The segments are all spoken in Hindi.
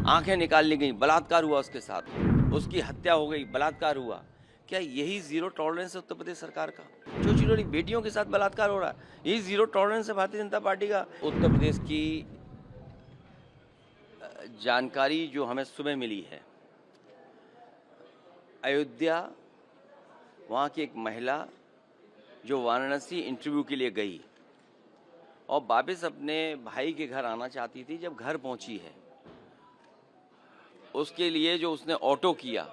आंखें निकाल ली गई, बलात्कार हुआ उसके साथ, उसकी हत्या हो गई, बलात्कार हुआ। क्या यही जीरो टॉलरेंस है उत्तर प्रदेश सरकार का? छोटी छोटी बेटियों के साथ बलात्कार हो रहा है, यही जीरो टॉलरेंस है भारतीय जनता पार्टी का? उत्तर प्रदेश की जानकारी जो हमें सुबह मिली है, अयोध्या, वहाँ की एक महिला जो वाराणसी इंटरव्यू के लिए गई और वापस अपने भाई के घर आना चाहती थी, जब घर पहुंची है उसके लिए जो उसने ऑटो किया,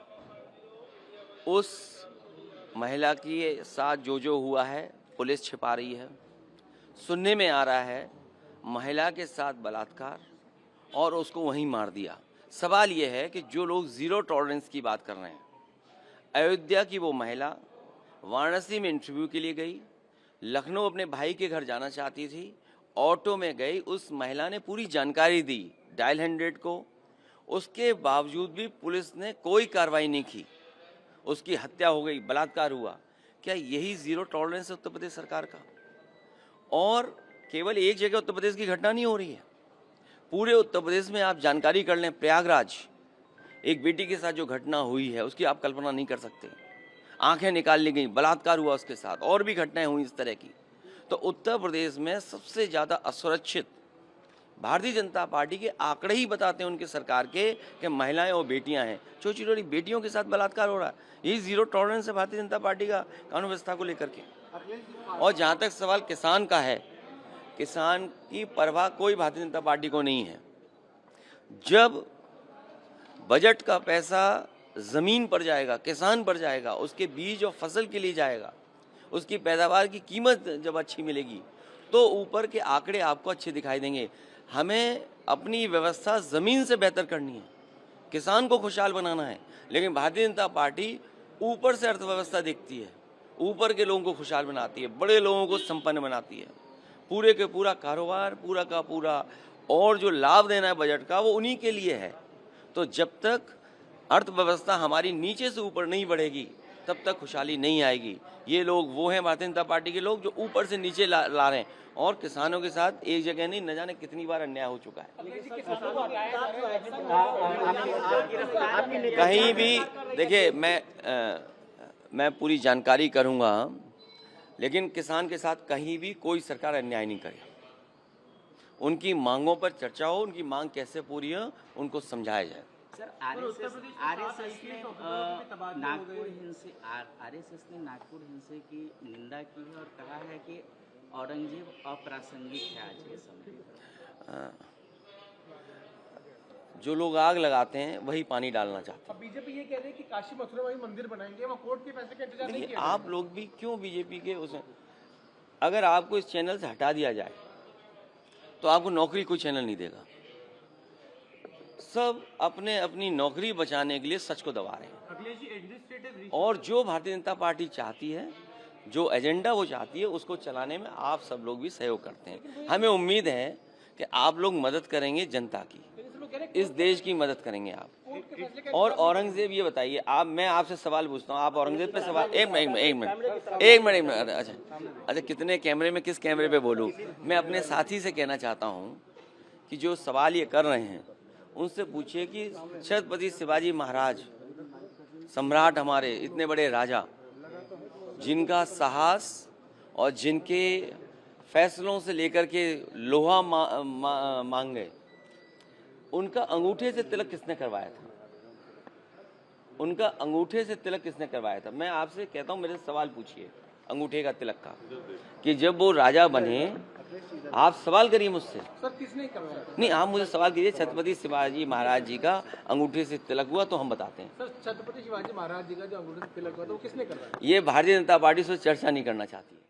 उस महिला के साथ जो हुआ है पुलिस छिपा रही है। सुनने में आ रहा है महिला के साथ बलात्कार और उसको वहीं मार दिया। सवाल ये है कि जो लोग जीरो टॉलरेंस की बात कर रहे हैं, अयोध्या की वो महिला वाराणसी में इंटरव्यू के लिए गई, लखनऊ अपने भाई के घर जाना चाहती थी, ऑटो में गई, उस महिला ने पूरी जानकारी दी डायल 100 को, उसके बावजूद भी पुलिस ने कोई कार्रवाई नहीं की, उसकी हत्या हो गई, बलात्कार हुआ। क्या यही जीरो टॉलरेंस है उत्तर प्रदेश सरकार का? और केवल एक जगह उत्तर प्रदेश की घटना नहीं हो रही है, पूरे उत्तर प्रदेश में आप जानकारी कर लें। प्रयागराज एक बेटी के साथ जो घटना हुई है उसकी आप कल्पना नहीं कर सकते। आंखें निकाल ली गई, बलात्कार हुआ उसके साथ, और भी घटनाएं हुई इस तरह की। तो उत्तर प्रदेश में सबसे ज़्यादा असुरक्षित भारतीय जनता पार्टी के आंकड़े ही बताते हैं उनके सरकार के कि महिलाएं और बेटियां हैं। छोटी छोटी बेटियों के साथ बलात्कार हो रहा है, यही जीरो टॉलरेंस है भारतीय जनता पार्टी का कानून व्यवस्था को लेकर के। और जहां तक सवाल किसान का है, किसान की परवाह कोई भारतीय जनता पार्टी को नहीं है। जब बजट का पैसा जमीन पर जाएगा, किसान पर जाएगा, उसके बीज और फसल के लिए जाएगा, उसकी पैदावार की कीमत जब अच्छी मिलेगी, तो ऊपर के आंकड़े आपको अच्छे दिखाई देंगे। हमें अपनी व्यवस्था ज़मीन से बेहतर करनी है, किसान को खुशहाल बनाना है, लेकिन भारतीय जनता पार्टी ऊपर से अर्थव्यवस्था देखती है, ऊपर के लोगों को खुशहाल बनाती है, बड़े लोगों को संपन्न बनाती है। पूरे के पूरा कारोबार, पूरा का पूरा और जो लाभ देना है बजट का, वो उन्हीं के लिए है। तो जब तक अर्थव्यवस्था हमारी नीचे से ऊपर नहीं बढ़ेगी, तब तक खुशहाली नहीं आएगी। ये लोग वो हैं भारतीय जनता पार्टी के लोग जो ऊपर से नीचे ला रहे हैं, और किसानों के साथ एक जगह नहीं, न जाने कितनी बार अन्याय हो चुका है। कहीं भी देखिए, मैं पूरी जानकारी करूंगा, लेकिन किसान के साथ कहीं भी कोई सरकार अन्याय नहीं करे। उनकी मांगों पर चर्चा हो, उनकी मांग कैसे पूरी हो, उनको समझाया जाए। सर, आरएसएस ने नागपुर हिंसे की निंदा की है और कहा है कि औरंगजेब अप्रासंगिक है आज के समय। जो लोग आग लगाते हैं वही पानी डालना चाहते हैं। बीजेपी ये कह रही है कि काशी मथुरा में मंदिर बनाएंगे, वहाँ कोर्ट के फैसले का इंतजार नहीं किया। आप लोग भी क्यों बीजेपी के उसमें, अगर आपको इस चैनल से हटा दिया जाए तो आपको नौकरी कोई चैनल नहीं देगा। सब अपने अपनी नौकरी बचाने के लिए सच को दबा रहे हैं, और जो भारतीय जनता पार्टी चाहती है, जो एजेंडा वो चाहती है, उसको चलाने में आप सब लोग भी सहयोग करते हैं। हमें उम्मीद है कि आप लोग मदद करेंगे, जनता की, इस देश की मदद करेंगे आप। और औरंगजेब, ये बताइए आप, मैं आपसे सवाल पूछता हूँ, आप औरंगजेब पे सवाल, एक मिनट, अच्छा कितने कैमरे में, किस कैमरे पे बोलूँ? मैं अपने साथी से कहना चाहता हूँ कि जो सवाल ये कर रहे हैं उनसे पूछिए कि छत्रपति शिवाजी महाराज, सम्राट, हमारे इतने बड़े राजा, जिनका साहस और जिनके फैसलों से लेकर के लोहा मांग गए, उनका अंगूठे से तिलक किसने करवाया था? उनका अंगूठे से तिलक किसने करवाया था? मैं आपसे कहता हूँ, मेरे से सवाल पूछिए अंगूठे का तिलक का, कि जब वो राजा बने, आप सवाल करिए मुझसे। सर, किसने करवाया? नहीं, आप मुझे सवाल कीजिए, छत्रपति शिवाजी महाराज जी का अंगूठे से तिलक हुआ तो हम बताते हैं। सर, छत्रपति शिवाजी महाराज जी का जो अंगूठे से तिलक हुआ था वो किसने करवाया? ये भारतीय जनता पार्टी से चर्चा नहीं करना चाहती है।